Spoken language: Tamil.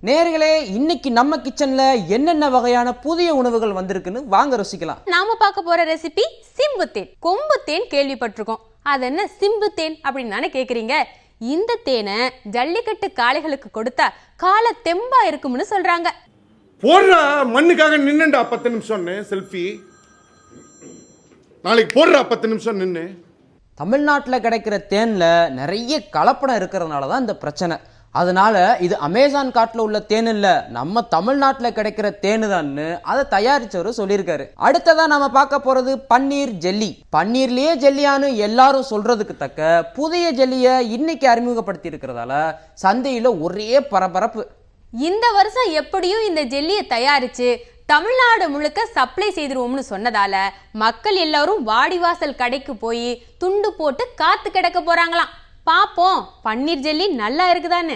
நேர்களே, இன்னைக்கு நம்ம கிச்சன்ல என்னென்ன வகையான புதிய உணவுகள் வந்திருக்குன்னு வாங்க ருசிக்கலாம். நாம பார்க்க போற ரெசிபி சிம்பு தேன். கொம்பு தேன் கேள்விப்பட்டிருக்கோம். அது என்ன சிம்பு தேன் அப்படின்னு தானே கேக்குறீங்க. இந்த தேனை ஜல்லிக்கட்டு காளைகளுக்கு கொடுத்தா கால தெம்பா இருக்கும்னு சொல்றாங்க. போடுறா, மண்ணுக்காக நின்னுண்டா 10 நிமிஷம் செல்ஃபி. நாளைக்கு போடுறா 10 நிமிஷம் நின்று. தமிழ்நாட்டில் கிடைக்கிற தேனில் நிறைய கலப்படம் இருக்கிறதுனால தான் இந்த பிரச்சனை. அதனால இது அமேசான் காட்டில் உள்ள தேன் இல்லை, நம்ம தமிழ்நாட்டில் கிடைக்கிற தேனு தான்னு அதை தயாரிச்சவர் சொல்லியிருக்காரு. அடுத்ததான் நம்ம பார்க்க போறது பன்னீர் ஜெல்லி. பன்னீர்லயே ஜெல்லியான்னு எல்லாரும் சொல்றதுக்கு தக்க புதிய ஜெல்லியை இன்னைக்கு அறிமுகப்படுத்தி இருக்கிறதால சந்தையில ஒரே பரபரப்பு. இந்த வருஷம் எப்படியும் இந்த ஜெல்லியை தயாரிச்சு தமிழ்நாடு முழுக்க சப்ளை செய்திருவோம்னு சொன்னதால மக்கள் எல்லாரும் வாடிவாசல் கடைக்கு போய் துண்டு போட்டு காத்து கிடக்க போறாங்களாம். பாப்போம் பன்னீர் ஜெல்லி நல்லா இருக்குதான்னு.